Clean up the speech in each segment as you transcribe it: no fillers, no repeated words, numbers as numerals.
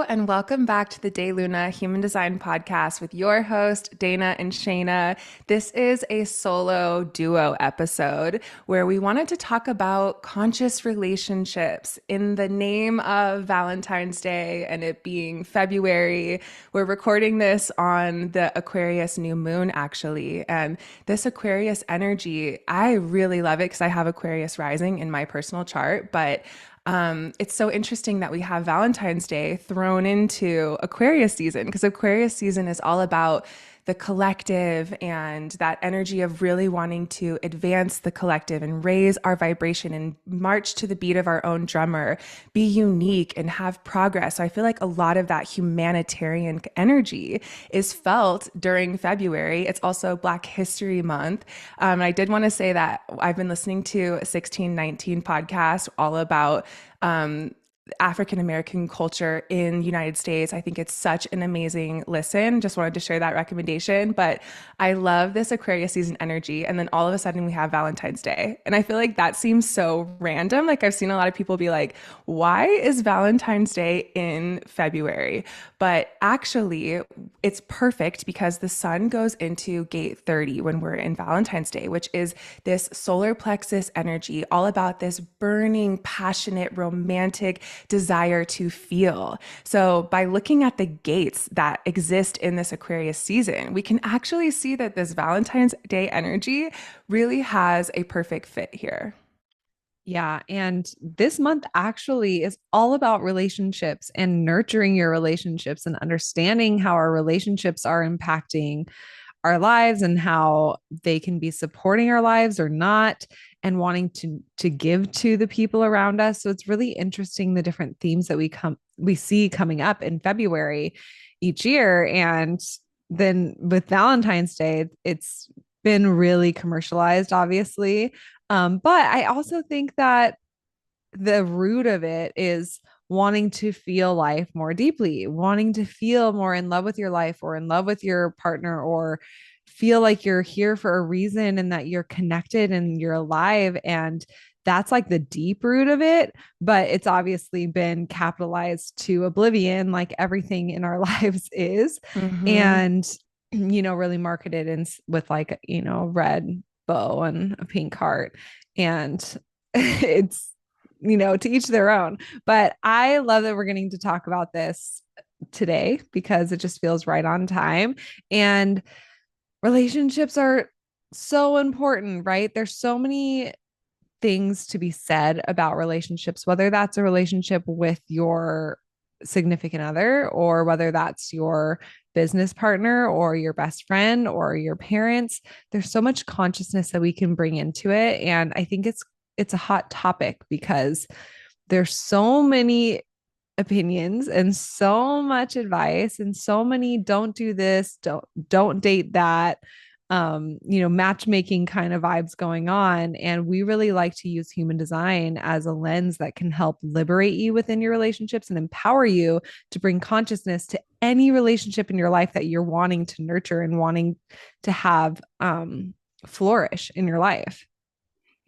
and welcome back to the Day Luna Human Design Podcast with your host, Dana and Shayna. This is a solo duo episode where we wanted to talk about conscious relationships in the name of Valentine's Day and it being February. We're recording this on the Aquarius new moon, actually. And this Aquarius energy, I really love it because I have Aquarius rising in my personal chart, but it's so interesting that we have Valentine's Day thrown into Aquarius season because Aquarius season is all about the collective and that energy of really wanting to advance the collective and raise our vibration and march to the beat of our own drummer, be unique and have progress. So I feel like a lot of that humanitarian energy is felt during February. It's also Black History Month. I did want to say that I've been listening to a 1619 podcast all about African American culture in the United States. I think it's such an amazing listen. Just wanted to share that recommendation. But I love this Aquarius season energy. And then all of a sudden we have Valentine's Day. And I feel like that seems so random. Like I've seen a lot of people be like, why is Valentine's Day in February? But actually, it's perfect because the sun goes into gate 30 when we're in Valentine's Day, which is this solar plexus energy, all about this burning, passionate, romantic desire to feel. So by looking at the gates that exist in this Aquarius season, we can actually see that this Valentine's Day energy really has a perfect fit here. Yeah. And this month actually is all about relationships and nurturing your relationships and understanding how our relationships are impacting our lives and how they can be supporting our lives or not, and wanting to give to the people around us. So it's really interesting the different themes that we see coming up in February each year. And then with Valentine's Day, it's been really commercialized, obviously. But I also think that the root of it is wanting to feel life more deeply, wanting to feel more in love with your life or in love with your partner, or feel like you're here for a reason and that you're connected and you're alive. And that's like the deep root of it. But it's obviously been capitalized to oblivion, like everything in our lives is. Mm-hmm. And, really marketed in with like, red bow and a pink heart. And it's, to each their own. But I love that we're getting to talk about this today because it just feels right on time. And relationships are so important, right? There's so many things to be said about relationships, whether that's a relationship with your significant other, or whether that's your business partner or your best friend or your parents. There's so much consciousness that we can bring into it. And I think it's a hot topic because there's so many opinions and so much advice and so many don't do this, don't date that, matchmaking kind of vibes going on. And we really like to use human design as a lens that can help liberate you within your relationships and empower you to bring consciousness to any relationship in your life that you're wanting to nurture and wanting to have flourish in your life.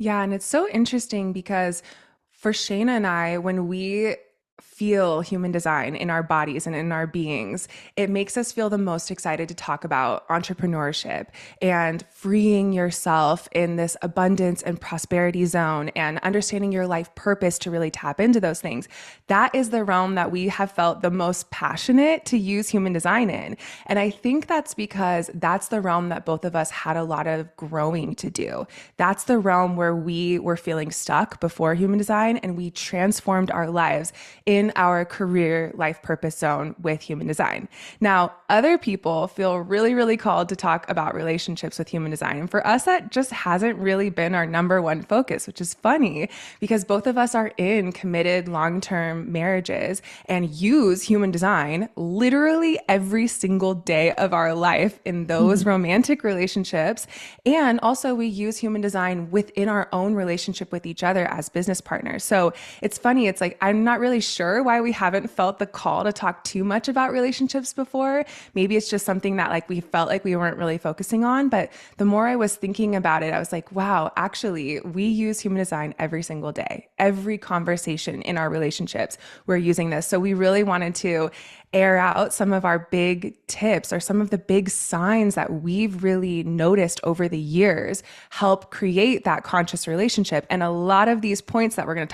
Yeah, and it's so interesting because for Shayna and I, when we feel human design in our bodies and in our beings, it makes us feel the most excited to talk about entrepreneurship and freeing yourself in this abundance and prosperity zone and understanding your life purpose to really tap into those things. That is the realm that we have felt the most passionate to use human design in. And I think that's because that's the realm that both of us had a lot of growing to do. That's the realm where we were feeling stuck before human design and we transformed our lives in our career life purpose zone with human design. Now, other people feel really, really called to talk about relationships with human design. And for us, that just hasn't really been our number one focus, which is funny because both of us are in committed long-term marriages and use human design literally every single day of our life in those romantic relationships. And also we use human design within our own relationship with each other as business partners. So it's funny. It's like, I'm not really sure why we haven't felt the call to talk too much about relationships before. Maybe it's just something that like we felt like we weren't really focusing on. But the more I was thinking about it, I was like, wow, actually, we use human design every single day. Every conversation in our relationships, we're using this. So we really wanted to air out some of our big tips or some of the big signs that we've really noticed over the years help create that conscious relationship. And a lot of these points that we're going to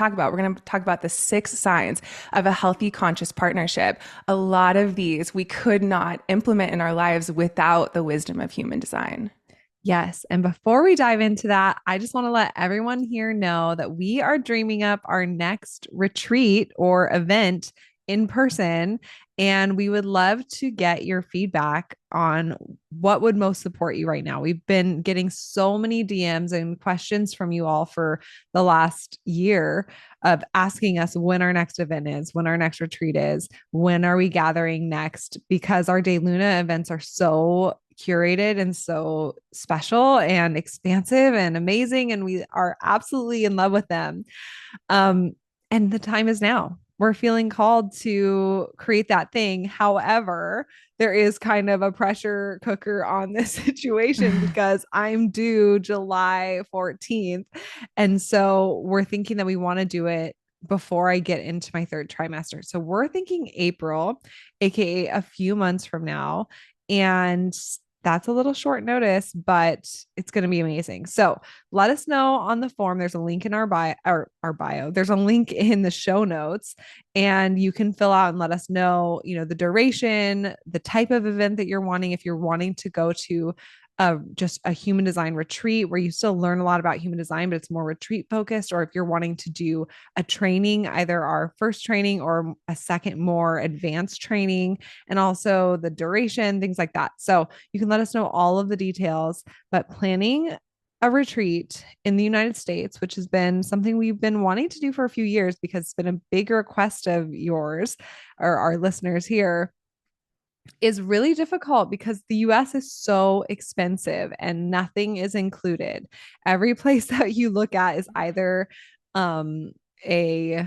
talk about the 6 signs of a healthy conscious partnership. A lot of these we could not implement in our lives without the wisdom of human design. Yes. And before we dive into that, I just want to let everyone here know that we are dreaming up our next retreat or event in person. And we would love to get your feedback on what would most support you right now. We've been getting so many DMs and questions from you all for the last year of asking us when our next event is, when our next retreat is, when are we gathering next, because our Day Luna events are so curated and so special and expansive and amazing. And we are absolutely in love with them. Um, and the time is now. We're feeling called to create that thing. However, there is kind of a pressure cooker on this situation because I'm due July 14th. And so we're thinking that we want to do it before I get into my third trimester. So we're thinking April, AKA a few months from now. And that's a little short notice, but it's going to be amazing. So let us know on the form. There's a link in our bio. There's a link in the show notes, and you can fill out and let us know, the duration, the type of event that you're wanting. If you're wanting to go to just a human design retreat where you still learn a lot about human design, but it's more retreat focused, or if you're wanting to do a training, either our first training or a second, more advanced training, and also the duration, things like that. So you can let us know all of the details, but planning a retreat in the United States, which has been something we've been wanting to do for a few years because it's been a big request of yours or our listeners here, is really difficult because the US is so expensive and nothing is included. Every place that you look at is either um a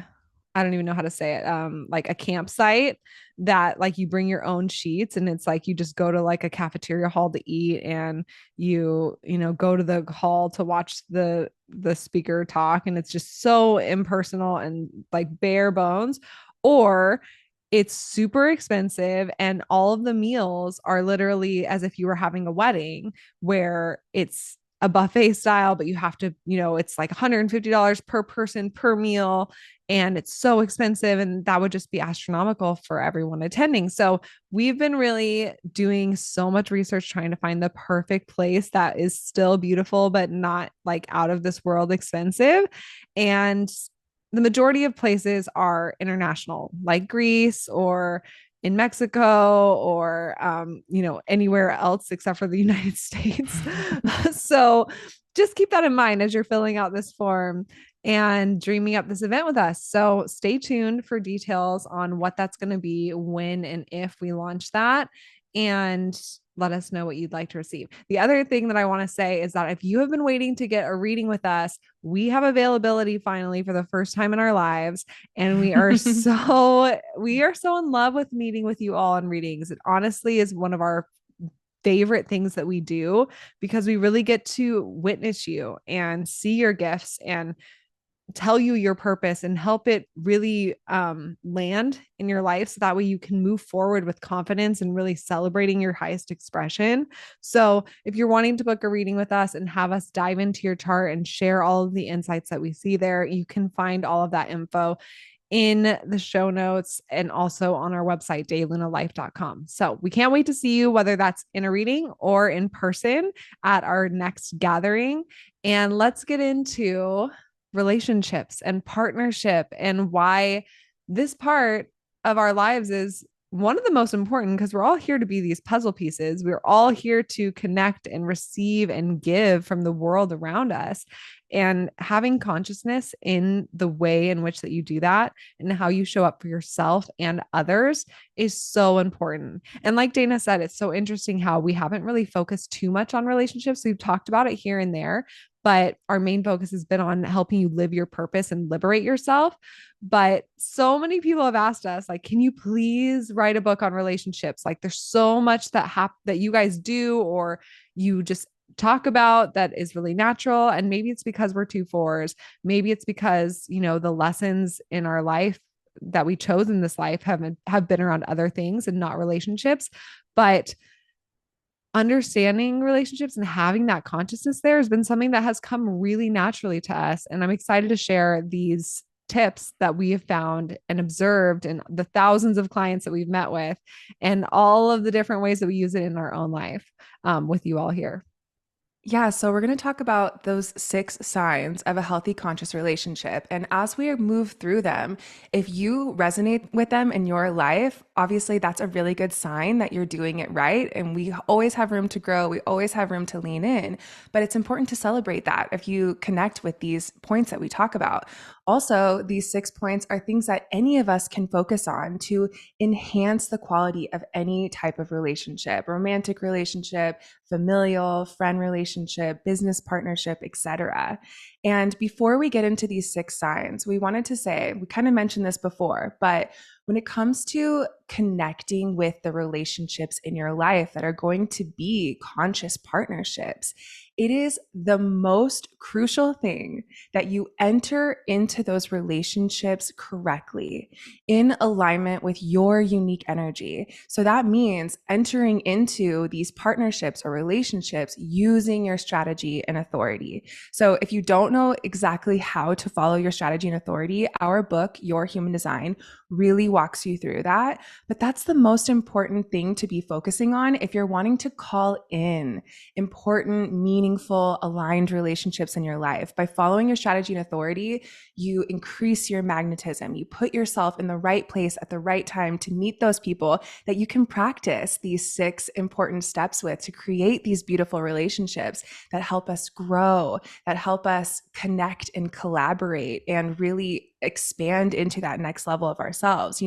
I don't even know how to say it, like a campsite that like you bring your own sheets and it's like you just go to like a cafeteria hall to eat, and go to the hall to watch the speaker talk, and it's just so impersonal and like bare bones. Or it's super expensive and all of the meals are literally as if you were having a wedding, where it's a buffet style, but you have to, it's like $150 per person per meal, and it's so expensive, and that would just be astronomical for everyone attending. So we've been really doing so much research trying to find the perfect place that is still beautiful but not like out of this world expensive. And the majority of places are international, like Greece or in Mexico or anywhere else except for the United States. So just keep that in mind as you're filling out this form and dreaming up this event with us. So stay tuned for details on what that's going to be, when and if we launch that, and let us know what you'd like to receive. The other thing that I want to say is that if you have been waiting to get a reading with us, we have availability finally for the first time in our lives. And we are so in love with meeting with you all in readings. It honestly is one of our favorite things that we do because we really get to witness you and see your gifts and tell you your purpose and help it really land in your life, so that way you can move forward with confidence and really celebrating your highest expression. So if you're wanting to book a reading with us and have us dive into your chart and share all of the insights that we see there, you can find all of that info in the show notes and also on our website, daylunalife.com. So we can't wait to see you, whether that's in a reading or in person at our next gathering. And let's get into relationships and partnership and why this part of our lives is one of the most important, because we're all here to be these puzzle pieces. We're all here to connect and receive and give from the world around us. And having consciousness in the way in which that you do that and how you show up for yourself and others is so important. And like Dana said, it's so interesting how we haven't really focused too much on relationships. We've talked about it here and there, but our main focus has been on helping you live your purpose and liberate yourself. But so many people have asked us, like, can you please write a book on relationships? Like, there's so much that you guys do, or you just talk about that is really natural. And maybe it's because we're two fours. Maybe it's because, the lessons in our life that we chose in this life have been around other things and not relationships. But understanding relationships and having that consciousness there has been something that has come really naturally to us. And I'm excited to share these tips that we have found and observed and the thousands of clients that we've met with and all of the different ways that we use it in our own life, with you all here. Yeah, so we're going to talk about those 6 signs of a healthy conscious relationship. And as we move through them, if you resonate with them in your life, obviously that's a really good sign that you're doing it right. And we always have room to grow, we always have room to lean in. But it's important to celebrate that if you connect with these points that we talk about. Also, these 6 points are things that any of us can focus on to enhance the quality of any type of relationship, romantic relationship, familial, friend relationship, business partnership, etc. And before we get into these 6 signs, we wanted to say, we kind of mentioned this before, but when it comes to connecting with the relationships in your life that are going to be conscious partnerships, it is the most crucial thing that you enter into those relationships correctly, in alignment with your unique energy. So that means entering into these partnerships or relationships using your strategy and authority. So if you don't know exactly how to follow your strategy and authority, our book, Your Human Design, really walks you through that. But that's the most important thing to be focusing on if you're wanting to call in important, meaningful, aligned relationships in your life. By following your strategy and authority, you increase your magnetism. You put yourself in the right place at the right time to meet those people that you can practice these 6 important steps with to create these beautiful relationships that help us grow, that help us connect and collaborate and really expand into that next level of ourselves.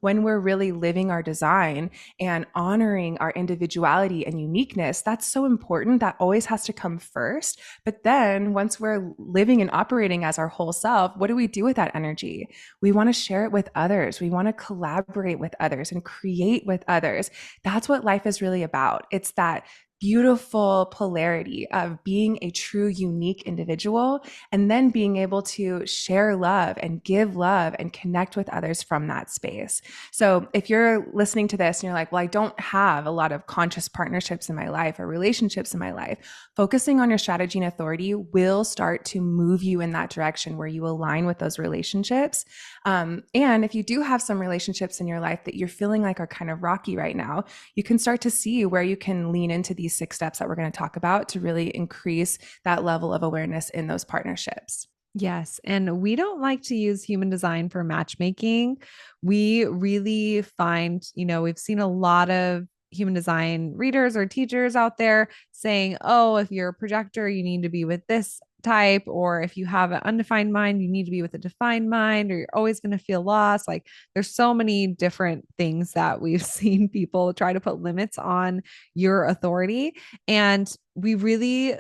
When we're really living our design and honoring our individuality and uniqueness, that's so important. That always has to come first. But then once we're living and operating as our whole self, what do we do with that energy? We want to share it with others. We want to collaborate with others and create with others. That's what life is really about. It's that beautiful polarity of being a true, unique individual and then being able to share love and give love and connect with others from that space. So if you're listening to this and you're like, well, I don't have a lot of conscious partnerships in my life or relationships in my life, focusing on your strategy and authority will start to move you in that direction where you align with those relationships. And if you do have some relationships in your life that you're feeling like are kind of rocky right now, you can start to see where you can lean into these 6 steps that we're going to talk about to really increase that level of awareness in those partnerships. Yes. And we don't like to use human design for matchmaking. We really find, we've seen a lot of human design readers or teachers out there saying, oh, if you're a projector, you need to be with this type, or if you have an undefined mind, you need to be with a defined mind, or you're always going to feel lost. Like, there's so many different things that we've seen people try to put limits on your authority. And we really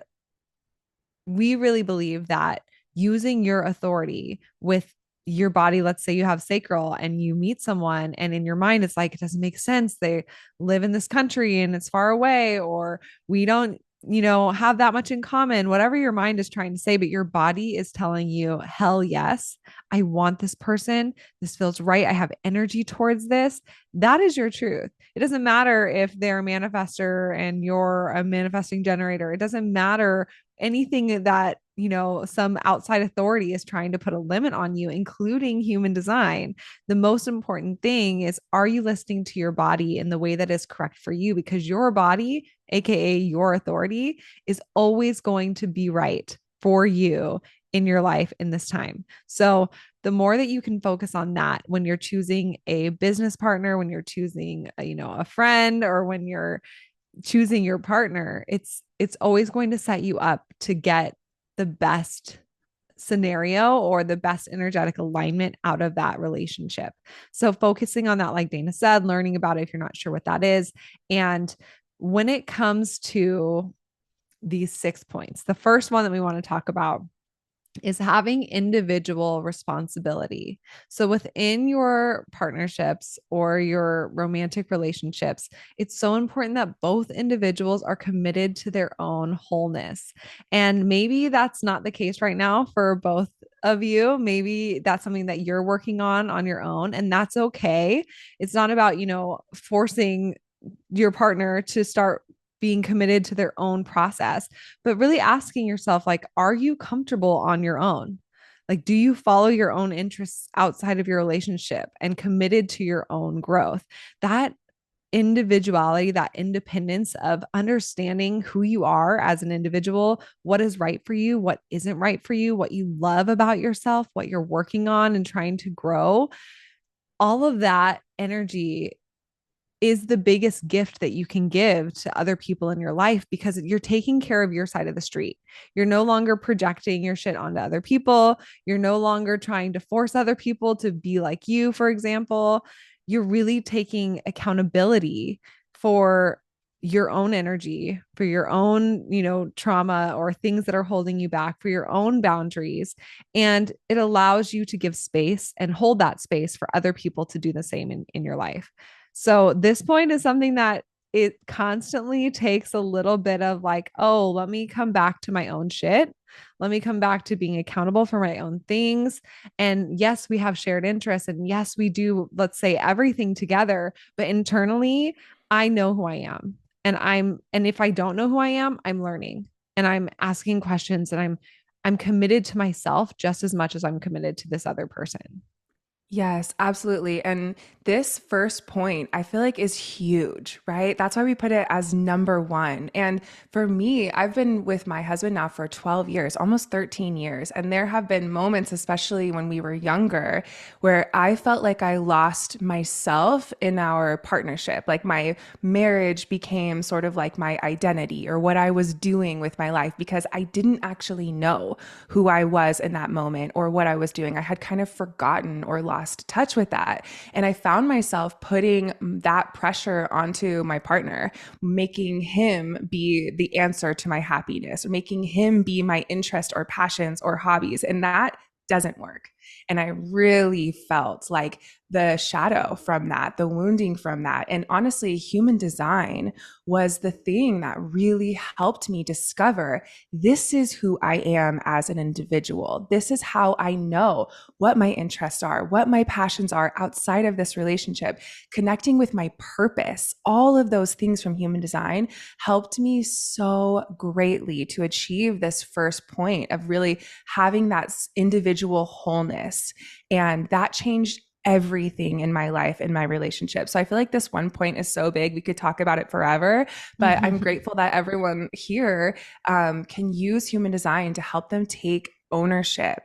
believe that using your authority with your body, let's say you have sacral and you meet someone and in your mind it's like, it doesn't make sense, they live in this country and it's far away, or we don't have that much in common, whatever your mind is trying to say, but your body is telling you, hell yes, I want this person, this feels right, I have energy towards this. That is your truth. It doesn't matter if they're a manifester and you're a manifesting generator. It doesn't matter anything that some outside authority is trying to put a limit on you, including human design. The most important thing is, are you listening to your body in the way that is correct for you? Because your body, aka your authority, is always going to be right for you in your life in this time. So the more that you can focus on that when you're choosing a business partner, when you're choosing a friend, or when you're choosing your partner, it's always going to set you up to get the best scenario or the best energetic alignment out of that relationship. So focusing on that, like Dana said, learning about it if you're not sure what that is. And when it comes to these 6 points. The first one that we want to talk about is having individual responsibility. So within your partnerships or your romantic relationships, it's so important that both individuals are committed to their own wholeness. And maybe that's not the case right now for both of you. Maybe that's something that you're working on your own, and that's okay. It's not about, forcing your partner to start being committed to their own process, but really asking yourself, like, are you comfortable on your own? Like, do you follow your own interests outside of your relationship and committed to your own growth? That individuality, that independence of understanding who you are as an individual, what is right for you, what isn't right for you, what you love about yourself, what you're working on and trying to grow, all of that energy is the biggest gift that you can give to other people in your life, because you're taking care of your side of the street. You're no longer projecting your shit onto other people. You're no longer trying to force other people to be like you, for example. You're really taking accountability for your own energy, for your own, trauma or things that are holding you back, for your own boundaries. And it allows you to give space and hold that space for other people to do the same in your life. So this point is something that it constantly takes a little bit of, like, oh, let me come back to my own shit. Let me come back to being accountable for my own things. And yes, we have shared interests. And yes, we do, let's say, everything together. But internally, I know who I am. And if I don't know who I am, I'm learning and I'm asking questions, and I'm committed to myself just as much as I'm committed to this other person. Yes, absolutely. And this first point, I feel like is huge, right? That's why we put it as number one. And for me, I've been with my husband now for 12 years, almost 13 years. And there have been moments, especially when we were younger, where I felt like I lost myself in our partnership. Like my marriage became sort of like my identity or what I was doing with my life, because I didn't actually know who I was in that moment or what I was doing. I had kind of forgotten or lost touch with that. And I found myself putting that pressure onto my partner, making him be the answer to my happiness, or making him be my interest or passions or hobbies. And that doesn't work. And I really felt like the shadow from that, the wounding from that. And honestly, human design was the thing that really helped me discover this is who I am as an individual. This is how I know what my interests are, what my passions are outside of this relationship, connecting with my purpose. All of those things from human design helped me so greatly to achieve this first point of really having that individual wholeness. And that changed everything in my life, in my relationship. So I feel like this one point is so big. We could talk about it forever, but I'm grateful that everyone here can use human design to help them take ownership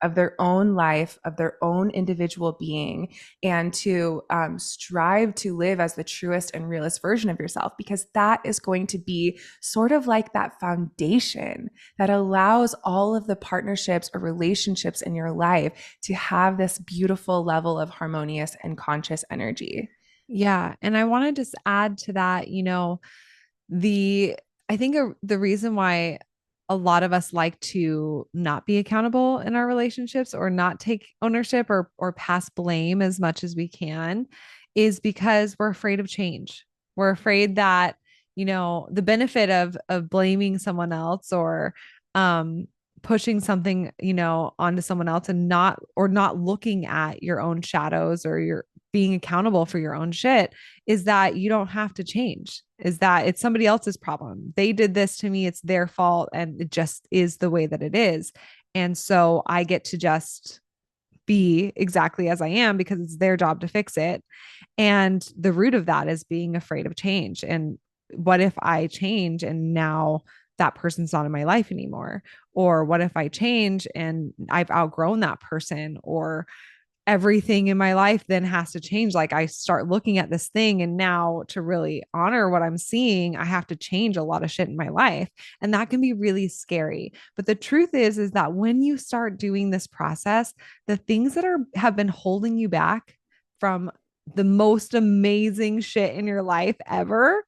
of their own life, of their own individual being, and to strive to live as the truest and realest version of yourself, because that is going to be sort of like that foundation that allows all of the partnerships or relationships in your life to have this beautiful level of harmonious and conscious energy. Yeah. And I want to just add to that, the I think the reason why a lot of us like to not be accountable in our relationships or not take ownership or pass blame as much as we can is because we're afraid of change. We're afraid that, the benefit of blaming someone else or um pushing something, onto someone else and not looking at your own shadows or your being accountable for your own shit is that you don't have to change, is that it's somebody else's problem. They did this to me. It's their fault. And it just is the way that it is. And so I get to just be exactly as I am because it's their job to fix it. And the root of that is being afraid of change. And what if I change and now that person's not in my life anymore? Or what if I change and I've outgrown that person? Or everything in my life then has to change. Like I start looking at this thing, and now to really honor what I'm seeing, I have to change a lot of shit in my life. And that can be really scary. But the truth is that when you start doing this process, the things that have been holding you back from the most amazing shit in your life ever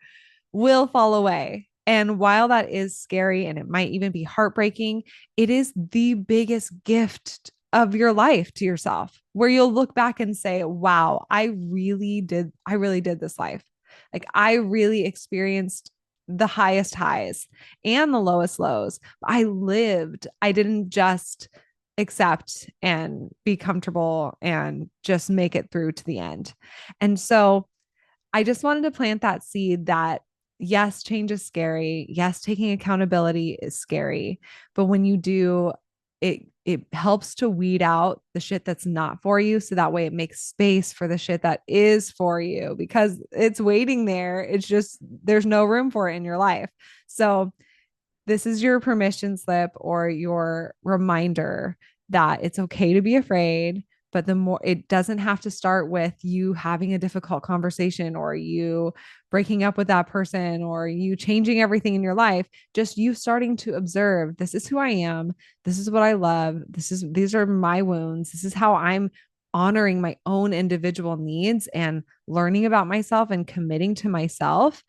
will fall away. And while that is scary and it might even be heartbreaking, it is the biggest gift of your life to yourself, where you'll look back and say, wow, I really did this life. Like I really experienced the highest highs and the lowest lows. I lived. I didn't just accept and be comfortable and just make it through to the end. And so I just wanted to plant that seed that yes, change is scary. Yes, taking accountability is scary. But when you do, it helps to weed out the shit that's not for you. So that way it makes space for the shit that is for you because it's waiting there. It's just there's no room for it in your life. So this is your permission slip or your reminder that it's okay to be afraid. But the more it doesn't have to start with you having a difficult conversation or you breaking up with that person or you changing everything in your life, just you starting to observe this is who I am. This is what I love. These are my wounds. This is how I'm honoring my own individual needs and learning about myself and committing to myself.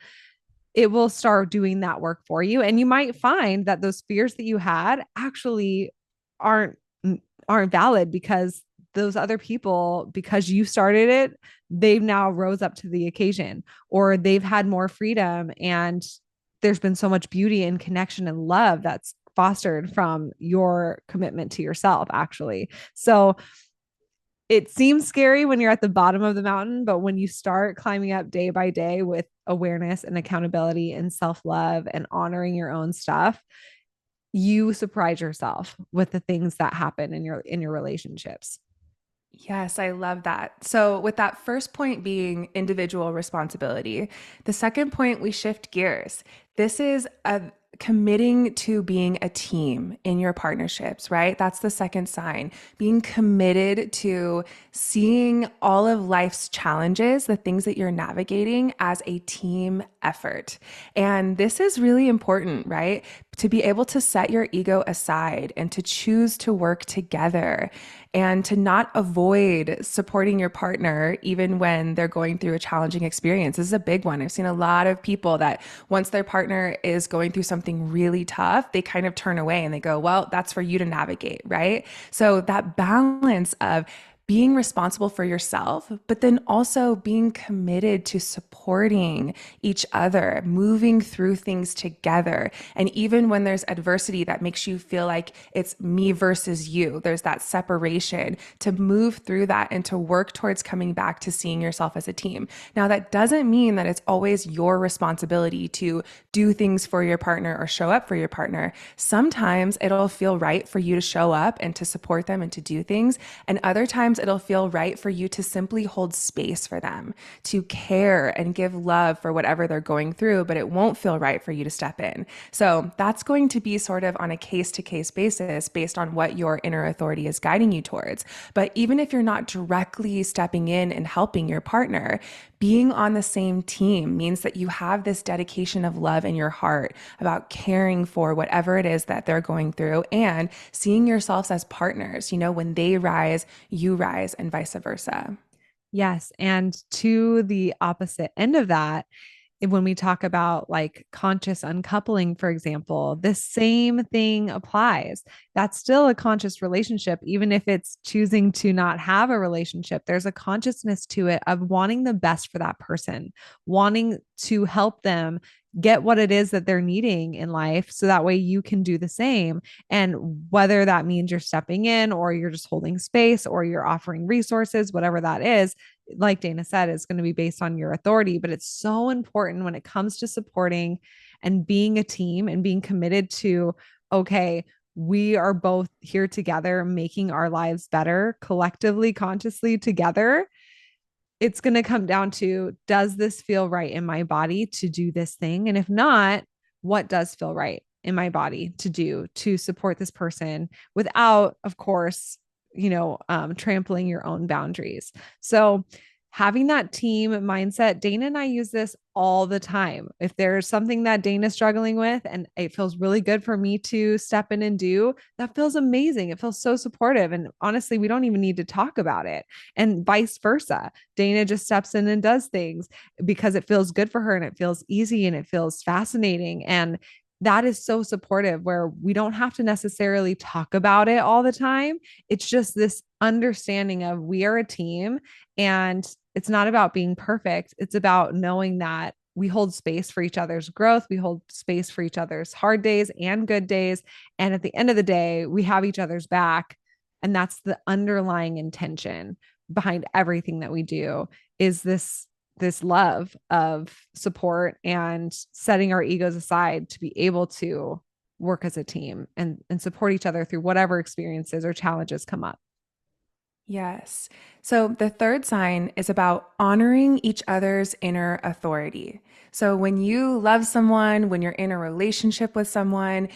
It will start doing that work for you, and you might find that those fears that you had actually aren't aren't valid because those other people, because you started it, they've now rose up to the occasion, or they've had more freedom, and there's been so much beauty and connection and love that's fostered from your commitment to yourself actually. So it seems scary when you're at the bottom of the mountain, but when you start climbing up day by day with awareness and accountability and self-love and honoring your own stuff, you surprise yourself with the things that happen in your relationships. Yes, I love that. So, with that first point being individual responsibility, the second point, we shift gears. This is a committing to being a team in your partnerships, right? That's the second sign. Being committed to seeing all of life's challenges, the things that you're navigating, as a team effort. And this is really important, right? To be able to set your ego aside and to choose to work together and to not avoid supporting your partner even when they're going through a challenging experience. This is a big one. I've seen a lot of people that once their partner is going through something really tough, they kind of turn away and they go, well, that's for you to navigate, right? So that balance of being responsible for yourself, but then also being committed to supporting each other, moving through things together. And even when there's adversity that makes you feel like it's me versus you, there's that separation to move through that and to work towards coming back to seeing yourself as a team. Now, that doesn't mean that it's always your responsibility to do things for your partner or show up for your partner. Sometimes it'll feel right for you to show up and to support them and to do things. And other times it'll feel right for you to simply hold space for them, to care and give love for whatever they're going through, but it won't feel right for you to step in. So that's going to be sort of on a case to case basis based on what your inner authority is guiding you towards. But even if you're not directly stepping in and helping your partner, being on the same team means that you have this dedication of love in your heart about caring for whatever it is that they're going through and seeing yourselves as partners. You know, when they rise, you rise, and vice versa. Yes. And to the opposite end of that, when we talk about like conscious uncoupling, for example, the same thing applies. That's still a conscious relationship, even if it's choosing to not have a relationship. There's a consciousness to it of wanting the best for that person, wanting to help them get what it is that they're needing in life. So that way you can do the same. And whether that means you're stepping in or you're just holding space or you're offering resources, whatever that is, like Dana said, it's going to be based on your authority, but it's so important when it comes to supporting and being a team and being committed to, okay, we are both here together, making our lives better collectively, consciously together. It's going to come down to, does this feel right in my body to do this thing? And if not, what does feel right in my body to do to support this person without, of course, trampling your own boundaries. So having that team mindset, Dana and I use this all the time. If there's something that Dana's struggling with and it feels really good for me to step in and do, that feels amazing. It feels so supportive. And honestly, we don't even need to talk about it. And vice versa. Dana just steps in and does things because it feels good for her and it feels easy and it feels fascinating. And that is so supportive where we don't have to necessarily talk about it all the time. It's just this understanding of we are a team, and it's not about being perfect. It's about knowing that we hold space for each other's growth. We hold space for each other's hard days and good days. And at the end of the day, we have each other's back. And that's the underlying intention behind everything that we do, is this love of support and setting our egos aside to be able to work as a team and support each other through whatever experiences or challenges come up. Yes. So the third sign is about honoring each other's inner authority. So when you love someone, when you're in a relationship with someone,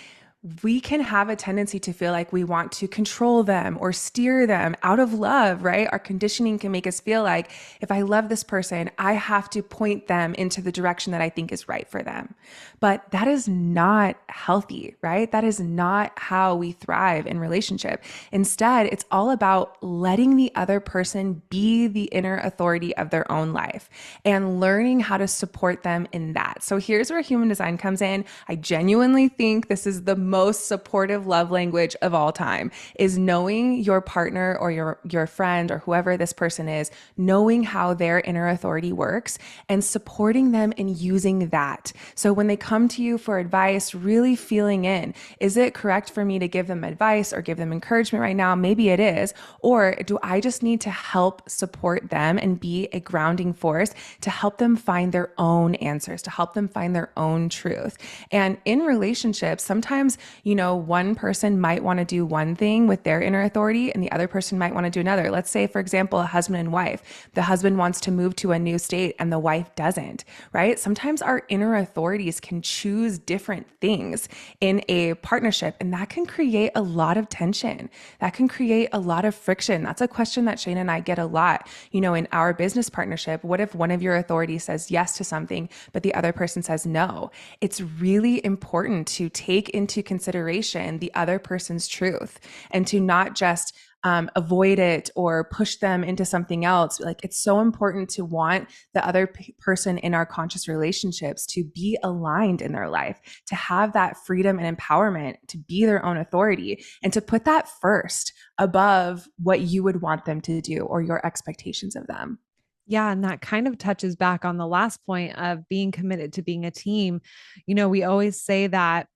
we can have a tendency to feel like we want to control them or steer them out of love, right? Our conditioning can make us feel like if I love this person, I have to point them into the direction that I think is right for them. But that is not healthy, right? That is not how we thrive in relationship. Instead, it's all about letting the other person be the inner authority of their own life and learning how to support them in that. So here's where human design comes in. I genuinely think this is the most supportive love language of all time, is knowing your partner or your friend or whoever this person is, knowing how their inner authority works and supporting them in using that. So when they come to you for advice, really feeling in, is it correct for me to give them advice or give them encouragement right now? Maybe it is. Or do I just need to help support them and be a grounding force to help them find their own answers, to help them find their own truth? And in relationships, sometimes, one person might want to do one thing with their inner authority and the other person might want to do another. Let's say, for example, a husband and wife. The husband wants to move to a new state and the wife doesn't, right? Sometimes our inner authorities can choose different things in a partnership, and that can create a lot of tension. That can create a lot of friction. That's a question that Shane and I get a lot. In our business partnership, what if one of your authorities says yes to something, but the other person says no? It's really important to take into consideration the other person's truth and to not just avoid it or push them into something else. Like, it's so important to want the other person in our conscious relationships to be aligned in their life, to have that freedom and empowerment to be their own authority and to put that first above what you would want them to do or your expectations of them. Yeah, and that kind of touches back on the last point of being committed to being a team. We always say that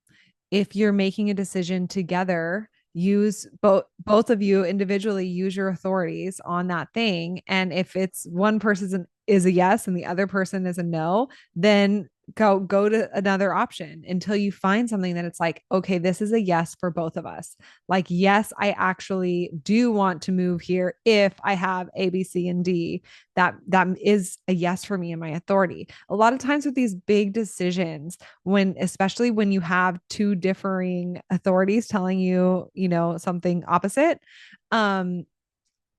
if you're making a decision together, use both of you individually, use your authorities on that thing. And if it's one person is a yes and the other person is a no, then go to another option until you find something that it's like, okay, this is a yes for both of us. Like, yes, I actually do want to move here if I have A, B, C, and D. That is a yes for me and my authority. A lot of times with these big decisions, especially when you have two differing authorities telling you, something opposite,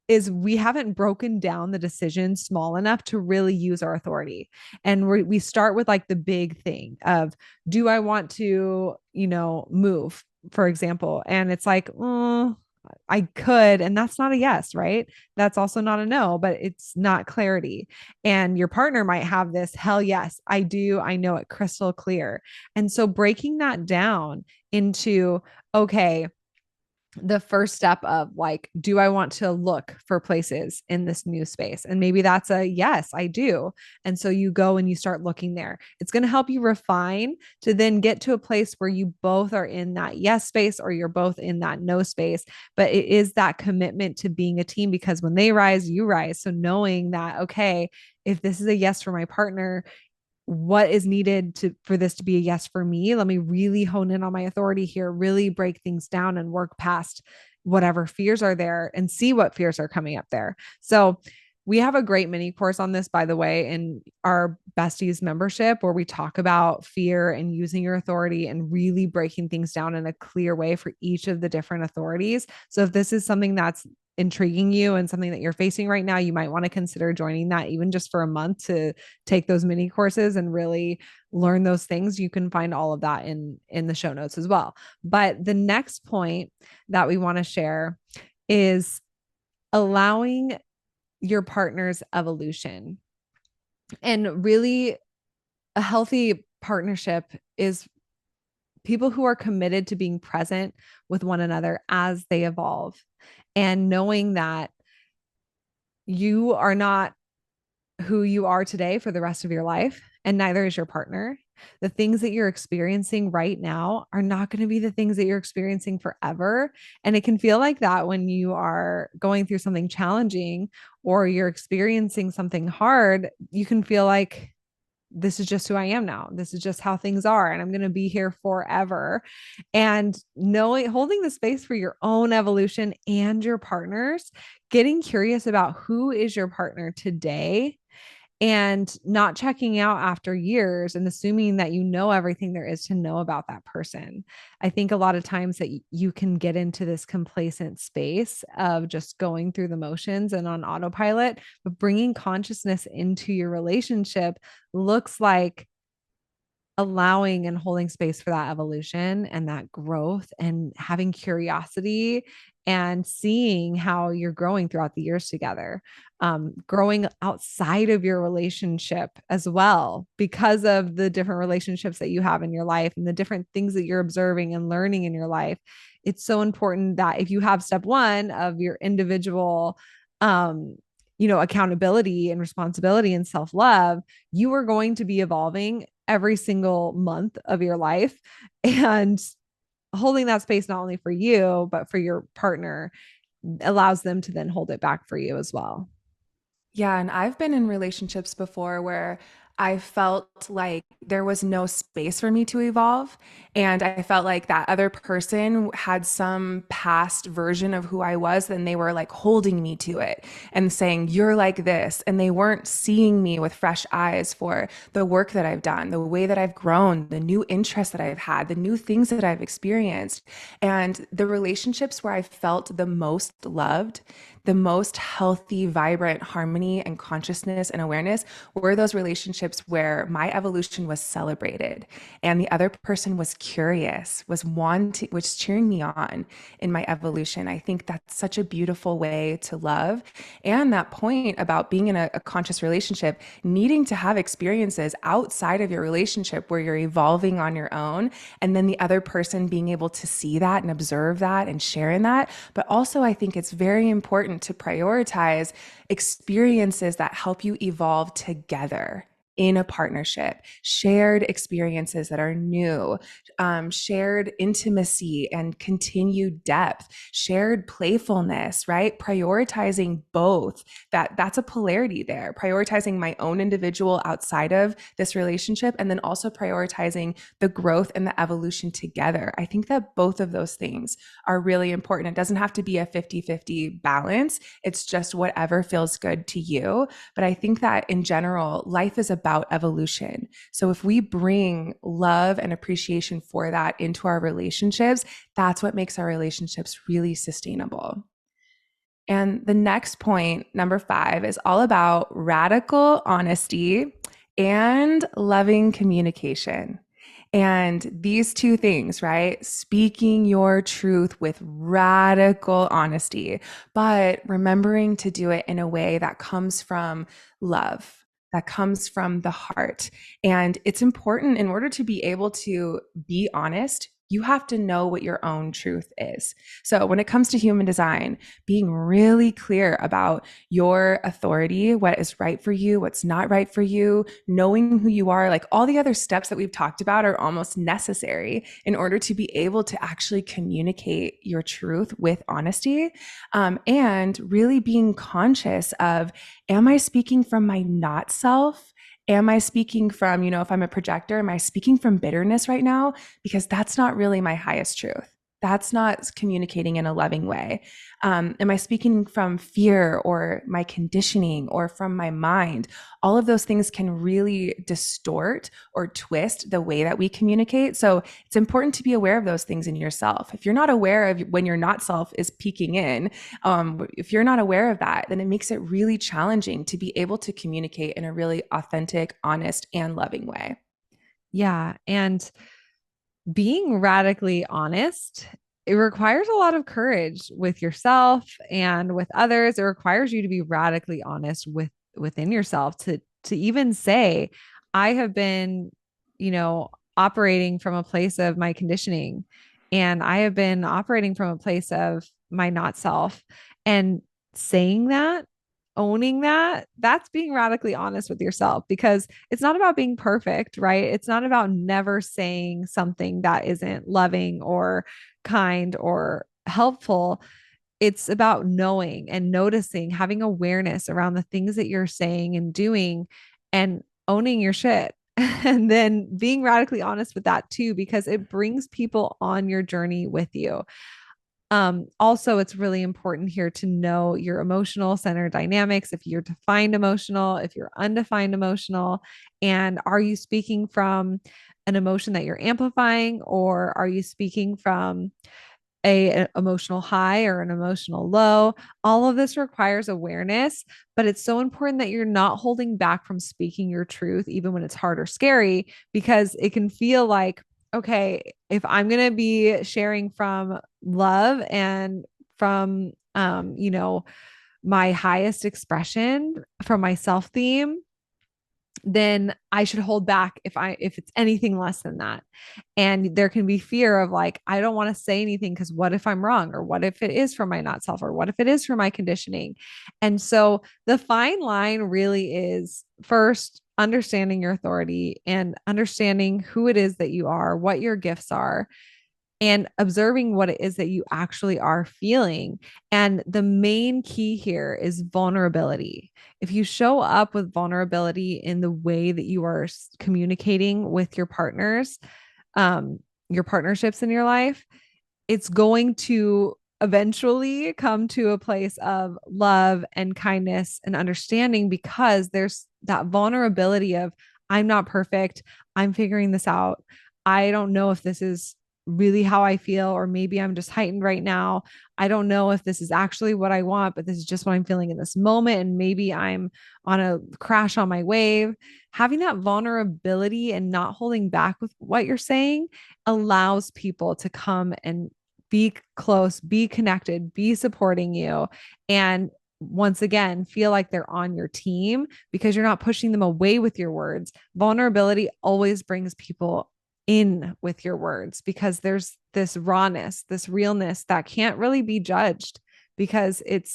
is we haven't broken down the decision small enough to really use our authority. And we start with like the big thing of, do I want to, move, for example? And it's like, I could, and that's not a yes, right? That's also not a no, but it's not clarity. And your partner might have this, hell yes, I do. I know it crystal clear. And so breaking that down into, okay, the first step of like, do I want to look for places in this new space? And maybe that's a yes, I do. And so you go and you start looking there. It's going to help you refine to then get to a place where you both are in that yes space or you're both in that no space. But it is that commitment to being a team, because when they rise, you rise. So knowing that, okay, if this is a yes for my partner, what is needed for this to be a yes for me? Let me really hone in on my authority here, really break things down and work past whatever fears are there and see what fears are coming up there. So we have a great mini course on this, by the way, in our besties membership, where we talk about fear and using your authority and really breaking things down in a clear way for each of the different authorities. So if this is something that's intriguing you and something that you're facing right now, you might want to consider joining that even just for a month to take those mini courses and really learn those things. You can find all of that in the show notes as well. But the next point that we want to share is allowing your partner's evolution. And really, a healthy partnership is people who are committed to being present with one another as they evolve and knowing that you are not who you are today for the rest of your life, and neither is your partner. The things that you're experiencing right now are not going to be the things that you're experiencing forever. And it can feel like that when you are going through something challenging or you're experiencing something hard. You can feel like this is just who I am now. This is just how things are. And I'm going to be here forever. And knowing, holding the space for your own evolution and your partner's, getting curious about who is your partner today and not checking out after years and assuming that you know everything there is to know about that person. I think a lot of times that you can get into this complacent space of just going through the motions and on autopilot, but bringing consciousness into your relationship looks like allowing and holding space for that evolution and that growth and having curiosity and seeing how you're growing throughout the years together, growing outside of your relationship as well because of the different relationships that you have in your life and the different things that you're observing and learning in your life. It's so important that if you have step one of your individual accountability and responsibility and self-love, you are going to be evolving every single month of your life, and holding that space not only for you but for your partner allows them to then hold it back for you as well. Yeah, and I've been in relationships before where I felt like there was no space for me to evolve. And I felt like that other person had some past version of who I was, and they were like holding me to it and saying, "You're like this." And they weren't seeing me with fresh eyes for the work that I've done, the way that I've grown, the new interests that I've had, the new things that I've experienced. And the relationships where I felt the most loved, the most healthy, vibrant harmony and consciousness and awareness were those relationships where my evolution was celebrated and the other person was curious, was cheering me on in my evolution. I think that's such a beautiful way to love. And that point about being in a conscious relationship, needing to have experiences outside of your relationship where you're evolving on your own, and then the other person being able to see that and observe that and share in that. But also, I think it's very important to prioritize experiences that help you evolve together in a partnership, shared experiences that are new, shared intimacy and continued depth, shared playfulness, right? Prioritizing both. That's a polarity there. Prioritizing my own individual outside of this relationship, and then also prioritizing the growth and the evolution together. I think that both of those things are really important. It doesn't have to be a 50-50 balance. It's just whatever feels good to you. But I think that in general, life is about evolution. So if we bring love and appreciation for that into our relationships, that's what makes our relationships really sustainable. And the next point, number 5, is all about radical honesty and loving communication. And these two things, right? Speaking your truth with radical honesty, but remembering to do it in a way that comes from love, that comes from the heart. And it's important in order to be able to be honest. You have to know what your own truth is. So, when it comes to human design, being really clear about your authority, what is right for you, what's not right for you, knowing who you are, like all the other steps that we've talked about are almost necessary in order to be able to actually communicate your truth with honesty. And really being conscious of, am I speaking from my not self? Am I speaking from, if I'm a projector, am I speaking from bitterness right now? Because that's not really my highest truth. that's not communicating in a loving way. Am I speaking from fear or my conditioning or from my mind? All of those things can really distort or twist the way that we communicate. So it's important to be aware of those things in yourself. If you're not aware of when your not self is peeking in, if you're not aware of that, then it makes it really challenging to be able to communicate in a really authentic, honest, and loving way. Yeah. And being radically honest, it requires a lot of courage with yourself and with others. It requires you to be radically honest within yourself to even say, I have been, operating from a place of my conditioning, and I have been operating from a place of my not self. And saying that, owning that, that's being radically honest with yourself, because it's not about being perfect, right? It's not about never saying something that isn't loving or kind or helpful. It's about knowing and noticing, having awareness around the things that you're saying and doing, and owning your shit. And then being radically honest with that too, because it brings people on your journey with you. Also, it's really important here to know your emotional center dynamics. If you're defined emotional, if you're undefined emotional, and are you speaking from an emotion that you're amplifying, or are you speaking from an emotional high or an emotional low? All of this requires awareness, but it's so important that you're not holding back from speaking your truth, even when it's hard or scary, because it can feel like, okay, if I'm going to be sharing from love and from, my highest expression from my self theme, then I should hold back if it's anything less than that. And there can be fear of like, I don't want to say anything because what if I'm wrong? Or what if it is from my not self? Or what if it is from my conditioning? And so the fine line really is, first, understanding your authority and understanding who it is that you are, what your gifts are, and observing what it is that you actually are feeling. And the main key here is vulnerability. If you show up with vulnerability in the way that you are communicating with your partners, your partnerships in your life, it's going to eventually come to a place of love and kindness and understanding, because there's that vulnerability of, I'm not perfect. I'm figuring this out. I don't know if this is really how I feel, or maybe I'm just heightened right now. I don't know if this is actually what I want, but this is just what I'm feeling in this moment. And maybe I'm on a crash on my wave. Having that vulnerability and not holding back with what you're saying allows people to come and be close, be connected, be supporting you. And once again, feel like they're on your team because you're not pushing them away with your words. Vulnerability always brings people in with your words, because there's this rawness, this realness that can't really be judged, because it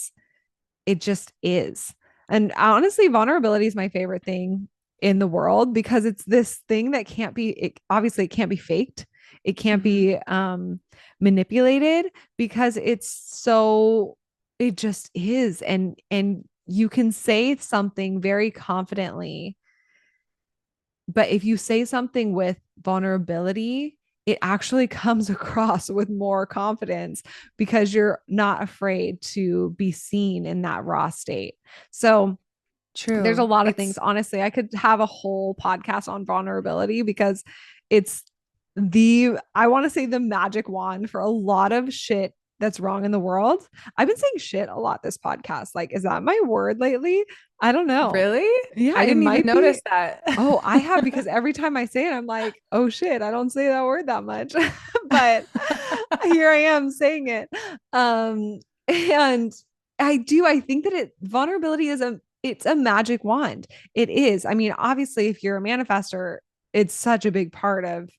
just is. And honestly, vulnerability is my favorite thing in the world, because it's this thing that can't be, obviously it can't be faked. It can't Mm-hmm. be manipulated, because it just is. And you can say something very confidently, but if you say something with vulnerability, it actually comes across with more confidence, because you're not afraid to be seen in that raw state. So there's a True. lot of things. It's Honestly, I could have a whole podcast on vulnerability, because it's I want to say the magic wand for a lot of shit that's wrong in the world. I've been saying shit a lot this podcast. Like, is that my word lately? I don't know. really, Yeah, I it didn't even might be. notice that. Oh, I have, because every time I say it, I'm like, oh shit, I don't say that word that much. But here I am saying it. And I think that vulnerability it's a magic wand. It is. I mean, obviously, if you're a manifester, it's such a big part of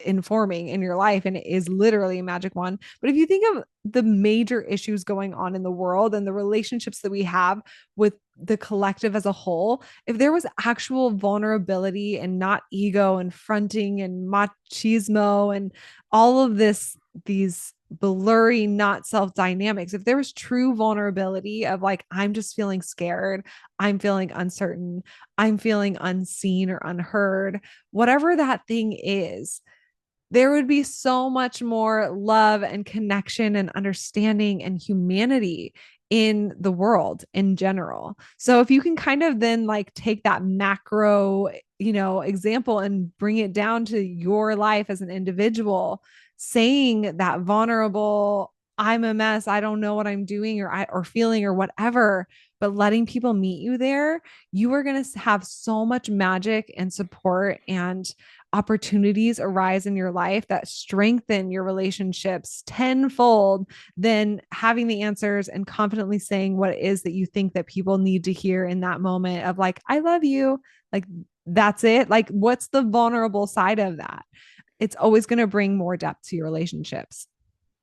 informing in your life, and it is literally a magic wand. But if you think of the major issues going on in the world and the relationships that we have with the collective as a whole, if there was actual vulnerability and not ego and fronting and machismo and all of these blurry not self dynamics, if there was true vulnerability of like, I'm just feeling scared, I'm feeling uncertain, I'm feeling unseen or unheard, whatever that thing is, there would be so much more love and connection and understanding and humanity in the world in general. So if you can kind of then like take that macro, example and bring it down to your life as an individual, saying that vulnerable, I'm a mess, I don't know what I'm doing or feeling or whatever, but letting people meet you there, you are going to have so much magic and support and opportunities arise in your life that strengthen your relationships tenfold than having the answers and confidently saying what it is that you think that people need to hear in that moment of like, I love you. Like, that's it. Like, what's the vulnerable side of that? It's always going to bring more depth to your relationships.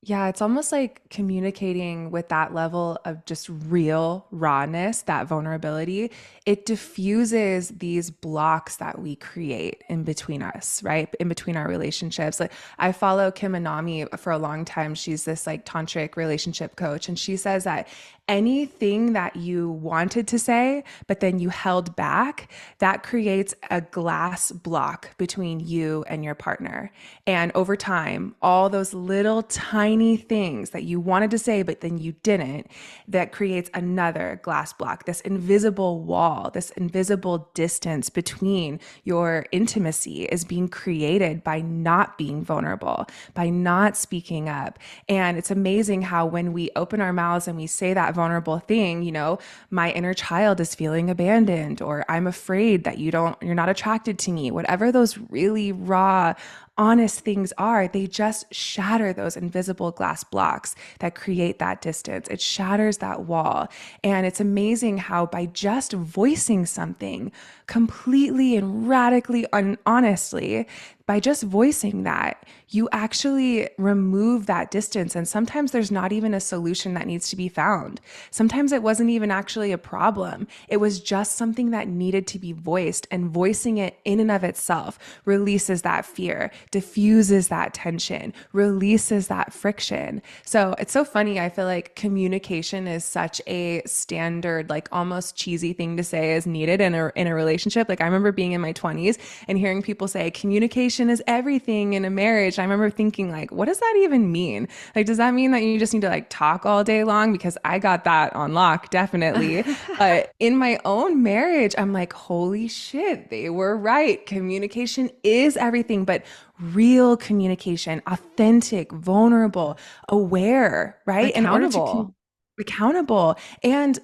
Yeah, it's almost like communicating with that level of just real rawness, that vulnerability. It diffuses these blocks that we create in between us, right? In between our relationships. Like I follow Kim Anami for a long time. She's this like tantric relationship coach, and she says that anything that you wanted to say, but then you held back, that creates a glass block between you and your partner. And over time, all those little tiny things that you wanted to say, but then you didn't, that creates another glass block, this invisible wall, this invisible distance between your intimacy is being created by not being vulnerable, by not speaking up. And it's amazing how when we open our mouths and we say that vulnerable thing, my inner child is feeling abandoned, or I'm afraid that you're not attracted to me, whatever those really raw, honest things are, they just shatter those invisible glass blocks that create that distance. It shatters that wall. And it's amazing how by just voicing something completely and radically honestly, by just voicing that, you actually remove that distance. And sometimes there's not even a solution that needs to be found. Sometimes it wasn't even actually a problem. It was just something that needed to be voiced, and voicing it in and of itself releases that fear, diffuses that tension, releases that friction. So it's so funny. I feel like communication is such a standard, like almost cheesy thing to say is needed in a relationship. Like I remember being in my 20s and hearing people say communication is everything in a marriage. I remember thinking like, what does that even mean? Like, does that mean that you just need to like talk all day long? Because I got that on lock, definitely. But in my own marriage, I'm like, holy shit, they were right. Communication is everything, but real communication, authentic, vulnerable, aware, right? In order to Accountable. accountable and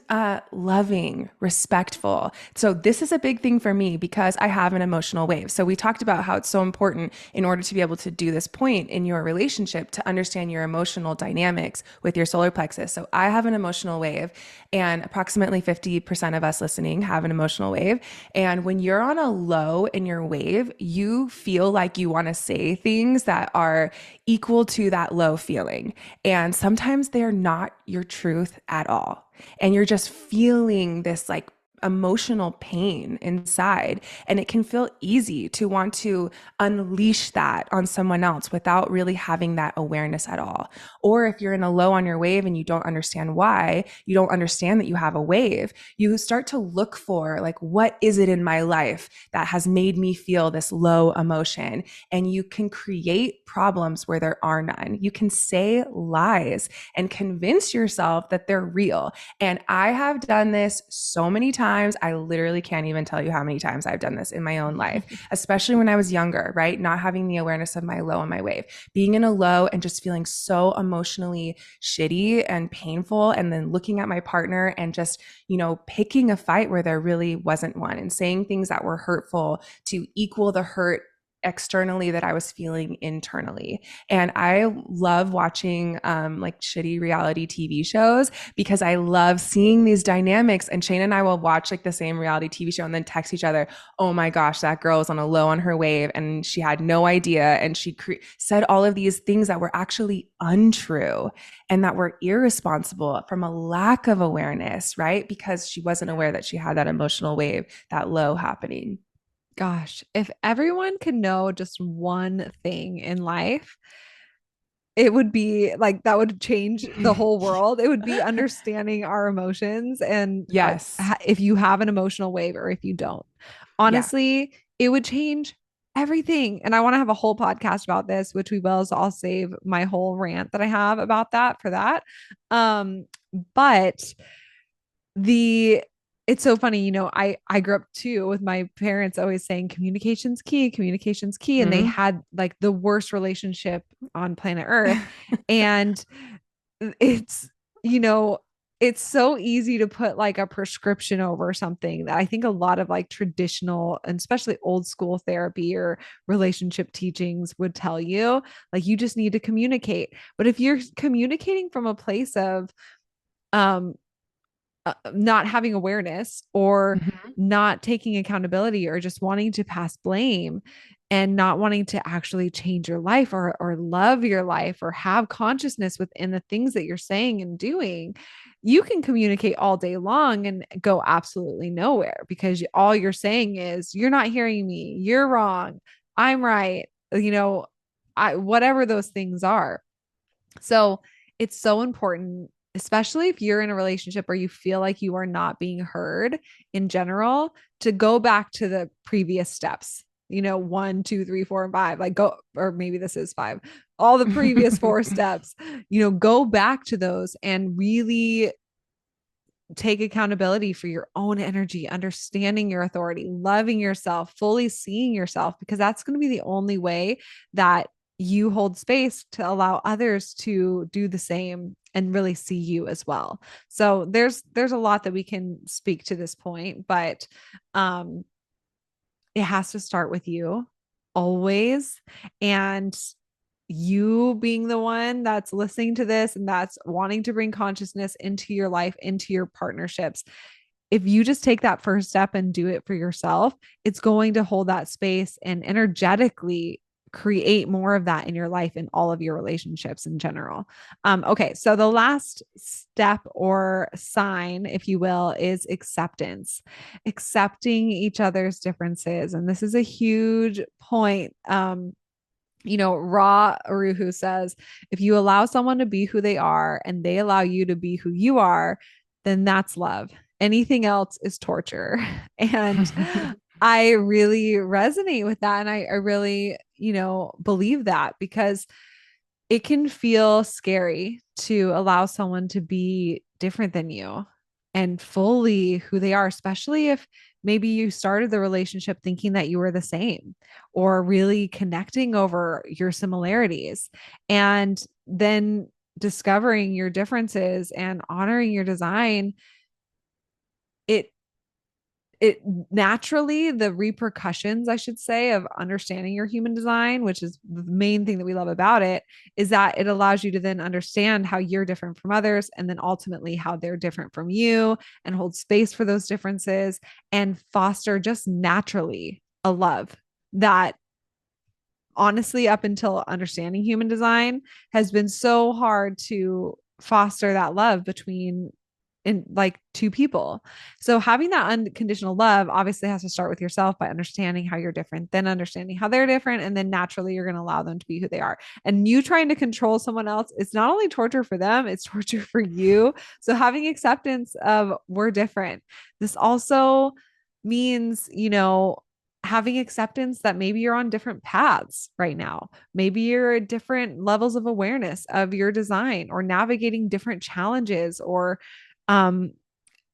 loving, respectful. So this is a big thing for me because I have an emotional wave. So we talked about how it's so important in order to be able to do this point in your relationship to understand your emotional dynamics with your solar plexus. So I have an emotional wave, and approximately 50% of us listening have an emotional wave. And when you're on a low in your wave, you feel like you want to say things that are equal to that low feeling. And sometimes they're not your truth at all. And you're just feeling this like emotional pain inside. And it can feel easy to want to unleash that on someone else without really having that awareness at all. Or if you're in a low on your wave and you don't understand why, you don't understand that you have a wave, you start to look for like, what is it in my life that has made me feel this low emotion? And you can create problems where there are none. You can say lies and convince yourself that they're real. And I have done this so many times. I literally can't even tell you how many times I've done this in my own life, especially when I was younger, right? Not having the awareness of my low and my wave, being in a low and just feeling so emotionally shitty and painful. And then looking at my partner and just, picking a fight where there really wasn't one and saying things that were hurtful to equal the hurt externally that I was feeling internally. And I love watching like shitty reality TV shows because I love seeing these dynamics. And Shane and I will watch like the same reality TV show and then text each other, oh my gosh, that girl is on a low on her wave and she had no idea. And she said all of these things that were actually untrue and that were irresponsible from a lack of awareness, right? Because she wasn't aware that she had that emotional wave, that low happening. Gosh, if everyone could know just one thing in life, it would be like that would change the whole world. It would be understanding our emotions and Yes. if you have an emotional wave or if you don't. Yeah. Honestly, it would change everything. And I want to have a whole podcast about this, which we will. So I'll save my whole rant that I have about that for that. But the it's so funny, I grew up too with my parents always saying communication's key, and they Mm-hmm. had like the worst relationship on planet Earth. And it's you know it's so easy to put like a prescription over something that I think a lot of like traditional and especially old school therapy or relationship teachings would tell you, like you just need to communicate. But if you're communicating from a place of um not having awareness or Mm-hmm. not taking accountability or just wanting to pass blame and not wanting to actually change your life or love your life or have consciousness within the things that you're saying and doing, you can communicate all day long and go absolutely nowhere because all you're saying is you're not hearing me, you're wrong, I'm right, whatever those things are. So it's so important, especially if you're in a relationship where you feel like you are not being heard in general, to go back to the previous steps. 1, 2, 3, 4, and 5, like go, or maybe this is 5, all the previous 4 steps, go back to those and really take accountability for your own energy, understanding your authority, loving yourself, fully seeing yourself, because that's going to be the only way that you hold space to allow others to do the same and really see you as well. So there's a lot that we can speak to this point, but um it has to start with you always. And you being the one that's listening to this and that's wanting to bring consciousness into your life, into your partnerships, if you just take that first step and do it for yourself, it's going to hold that space and energetically create more of that in your life in all of your relationships in general. Okay, so the last step or sign, if you will, is acceptance, accepting each other's differences. And this is a huge point. Ra Aruhu says, if you allow someone to be who they are and they allow you to be who you are, then that's love. Anything else is torture. And I really resonate with that. And I really, believe that because it can feel scary to allow someone to be different than you and fully who they are, especially if maybe you started the relationship thinking that you were the same or really connecting over your similarities. And then discovering your differences and honoring your design, it it naturally, the repercussions, I should say, of understanding your human design, which is the main thing that we love about it, is that it allows you to then understand how you're different from others and then ultimately how they're different from you, and hold space for those differences and foster just naturally a love that, honestly, up until understanding human design, has been so hard to foster that love between in like two people. So having that unconditional love obviously has to start with yourself by understanding how you're different, then understanding how they're different, and then naturally you're going to allow them to be who they are. And you trying to control someone else, it's not only torture for them, it's torture for you. So having acceptance of we're different. This also means, having acceptance that maybe you're on different paths right now. Maybe you're at different levels of awareness of your design or navigating different challenges or um,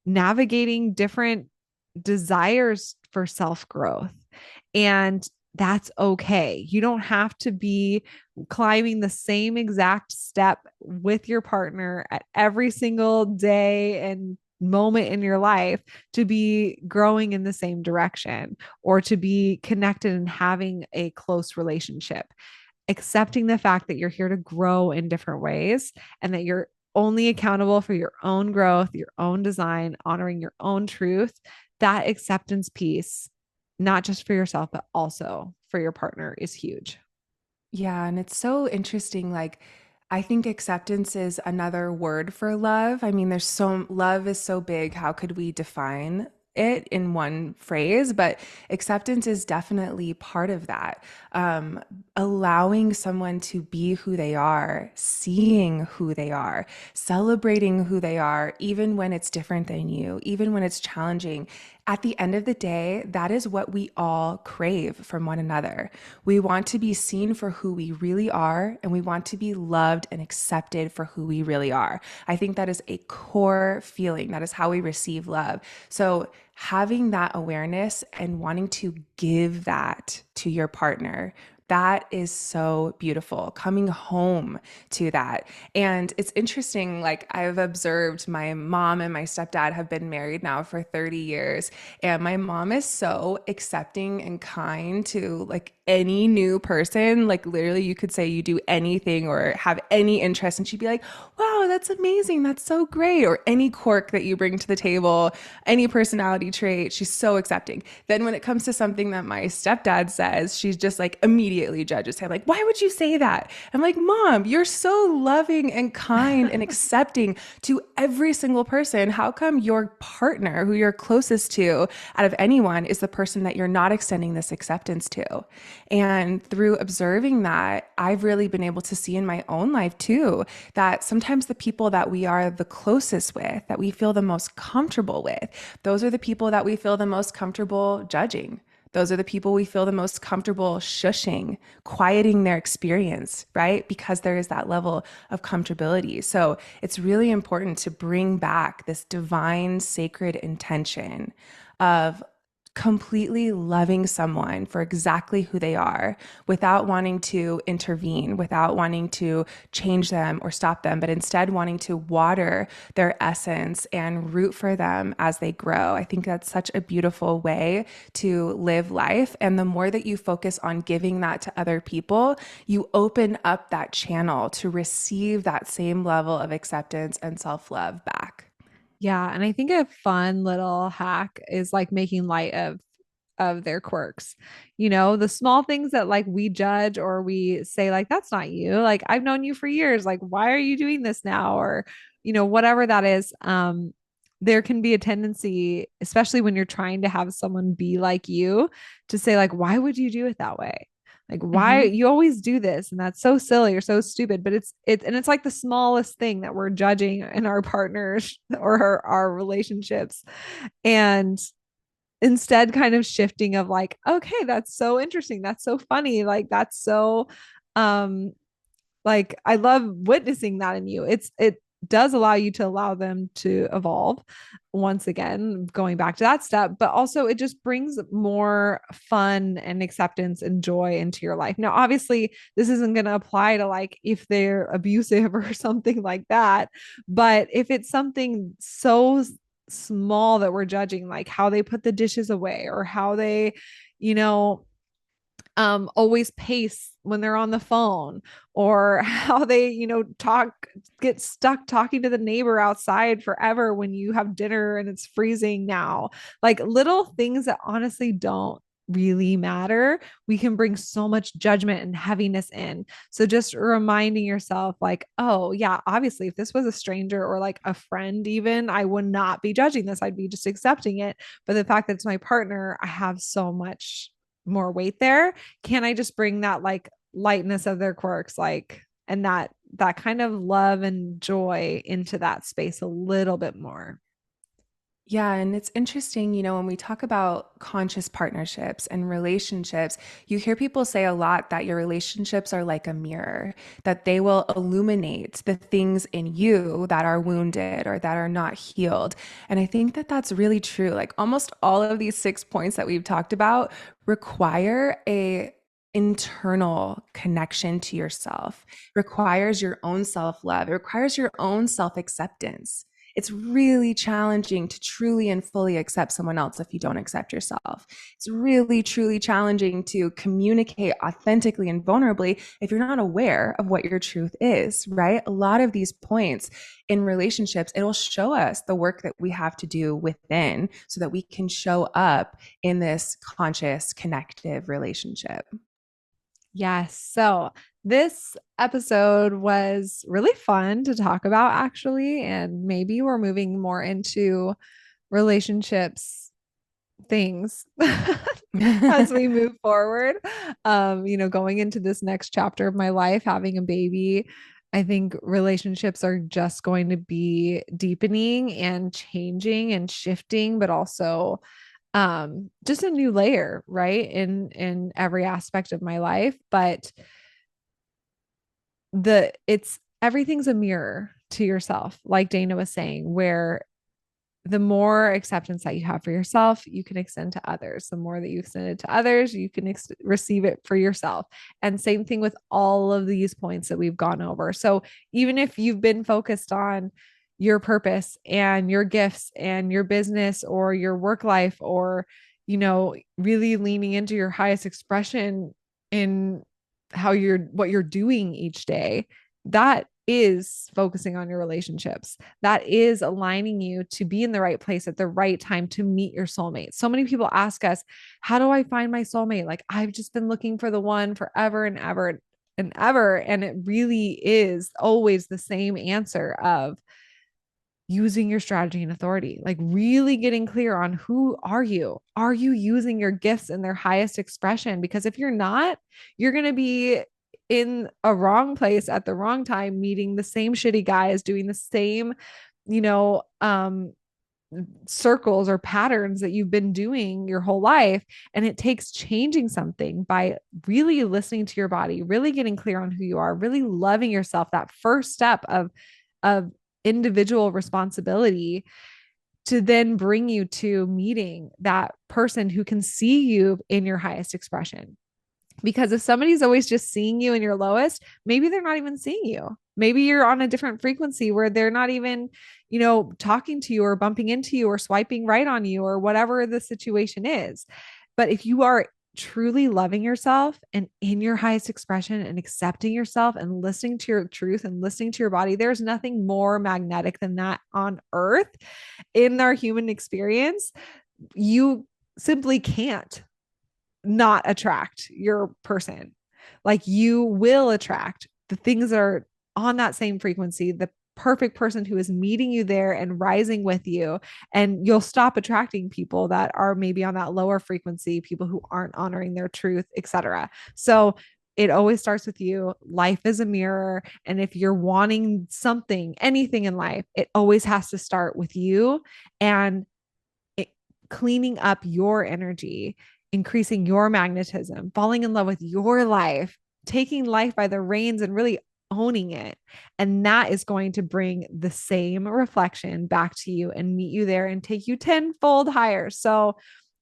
navigating different desires for self growth. And that's okay. You don't have to be climbing the same exact step with your partner at every single day and moment in your life to be growing in the same direction or to be connected and having a close relationship. Accepting the fact that you're here to grow in different ways and that you're only accountable for your own growth, your own design, honoring your own truth, that acceptance piece, not just for yourself, but also for your partner, is huge. Yeah, and it's so interesting. Like, I think acceptance is another word for love. I mean, love is so big. How could we define it in one phrase? But acceptance is definitely part of that. Um, Allowing someone to be who they are, seeing who they are, celebrating who they are, even when it's different than you, even when it's challenging, at the end of the day, that is what we all crave from one another. We want to be seen for who we really are, and we want to be loved and accepted for who we really are. I think that is a core feeling. That is how we receive love. So, having that awareness and wanting to give that to your partner, that is so beautiful. Coming home to that. And it's interesting, like I've observed my mom and my stepdad have been married now for 30 years. And my mom is so accepting and kind to like any new person. Like literally you could say you do anything or have any interest and she'd be like, wow, that's amazing. That's so great. Or any quirk that you bring to the table, any personality trait, she's so accepting. Then when it comes to something that my stepdad says, she's just like immediately judges him. Like, why would you say that? I'm like, Mom, you're so loving and kind and accepting to every single person. How come your partner, who you're closest to out of anyone, is the person that you're not extending this acceptance to? And through observing that, I've really been able to see in my own life too that sometimes the people that we are the closest with, that we feel the most comfortable with, those are the people that we feel the most comfortable judging. Those are the people we feel the most comfortable shushing, quieting their experience, right? Because there is that level of comfortability. So it's really important to bring back this divine, sacred intention of completely loving someone for exactly who they are without wanting to intervene, without wanting to change them or stop them, but instead wanting to water their essence and root for them as they grow. I think that's such a beautiful way to live life. And the more that you focus on giving that to other people, you open up that channel to receive that same level of acceptance and self love back. Yeah, and I think a fun little hack is like making light of their quirks. You know, the small things that like we judge or we say like that's not you. Like I've known you for years. Like why are you doing this now or whatever that is. There can be a tendency, especially when you're trying to have someone be like you, to say like why would you do it that way? Like why Mm-hmm. you always do this and that's so silly or so stupid, but it's like the smallest thing that we're judging in our partners or our relationships. And instead kind of shifting of like, okay, that's so interesting, that's so funny, like that's so um like I love witnessing that in you. It does allow you to allow them to evolve, once again going back to that step, but also it just brings more fun and acceptance and joy into your life. Now obviously this isn't going to apply to like if they're abusive or something like that, but if it's something so small that we're judging, like how they put the dishes away or how they you know always pace when they're on the phone, or how they get stuck talking to the neighbor outside forever when you have dinner and it's freezing now, like little things that honestly don't really matter, we can bring so much judgment and heaviness in. So just reminding yourself like, oh yeah, obviously if this was a stranger or like a friend even, I would not be judging this, I'd be just accepting it. But the fact that it's my partner, I have so much more weight there. Can I just bring that like lightness of their quirks, like, and that kind of love and joy into that space a little bit more? Yeah, and it's interesting, when we talk about conscious partnerships and relationships, you hear people say a lot that your relationships are like a mirror, that they will illuminate the things in you that are wounded or that are not healed. And I think that that's really true. Like almost all of these 6 points that we've talked about require a internal connection to yourself, requires your own self-love, it requires your own self-acceptance. It's really challenging to truly and fully accept someone else if you don't accept yourself. It's really, truly challenging to communicate authentically and vulnerably if you're not aware of what your truth is, right? A lot of these points in relationships, it'll show us the work that we have to do within so that we can show up in this conscious, connective relationship. Yes. So this episode was really fun to talk about, actually. And maybe we're moving more into relationships things as we move forward. Going into this next chapter of my life, having a baby, I think relationships are just going to be deepening and changing and shifting, but also just a new layer, right? In every aspect of my life. But it's everything's a mirror to yourself, like Dana was saying, where the more acceptance that you have for yourself, you can extend to others. The more that you extend it to others, you can receive it for yourself. And same thing with all of these points that we've gone over. So even if you've been focused on your purpose and your gifts and your business or your work life, or, really leaning into your highest expression in what you're doing each day, that is focusing on your relationships. That is aligning you to be in the right place at the right time to meet your soulmate. So many people ask us, how do I find my soulmate? Like, I've just been looking for the one forever and ever and ever. And it really is always the same answer of using your strategy and authority, like really getting clear on who are you? Are you using your gifts in their highest expression? Because if you're not, you're going to be in a wrong place at the wrong time, meeting the same shitty guys, doing the same, you know, circles or patterns that you've been doing your whole life. And it takes changing something by really listening to your body, really getting clear on who you are, really loving yourself. That first step of individual responsibility to then bring you to meeting that person who can see you in your highest expression. Because if somebody's always just seeing you in your lowest, maybe they're not even seeing you. Maybe you're on a different frequency where they're not even, talking to you or bumping into you or swiping right on you or whatever the situation is. But if you are truly loving yourself and in your highest expression and accepting yourself and listening to your truth and listening to your body, there's nothing more magnetic than that on earth in our human experience. You simply can't not attract your person. Like, you will attract the things that are on that same frequency, the perfect person who is meeting you there and rising with you. And you'll stop attracting people that are maybe on that lower frequency, people who aren't honoring their truth, etc. So it always starts with you. Life is a mirror. And if you're wanting something, anything in life, it always has to start with you and it, cleaning up your energy, increasing your magnetism, falling in love with your life, taking life by the reins and really owning it. And that is going to bring the same reflection back to you and meet you there and take you tenfold higher. So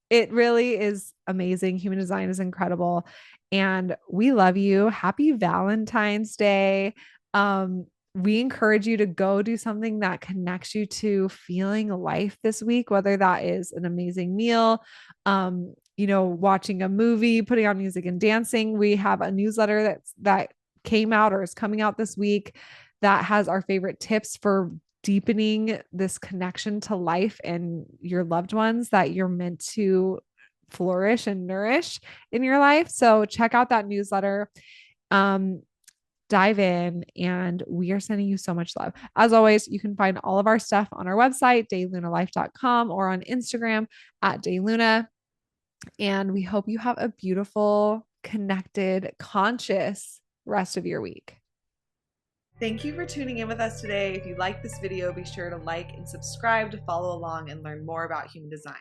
it really is amazing. Human design is incredible. And we love you. Happy Valentine's Day. We encourage you to go do something that connects you to feeling life this week, whether that is an amazing meal, watching a movie, putting on music and dancing. We have a newsletter that came out or is coming out this week that has our favorite tips for deepening this connection to life and your loved ones that you're meant to flourish and nourish in your life. So check out that newsletter. Dive in, and we are sending you so much love. As always, you can find all of our stuff on our website, daylunalife.com, or on Instagram at dayluna. And we hope you have a beautiful, connected, conscious rest of your week. Thank you for tuning in with us today. If you like this video, be sure to like and subscribe to follow along and learn more about human design.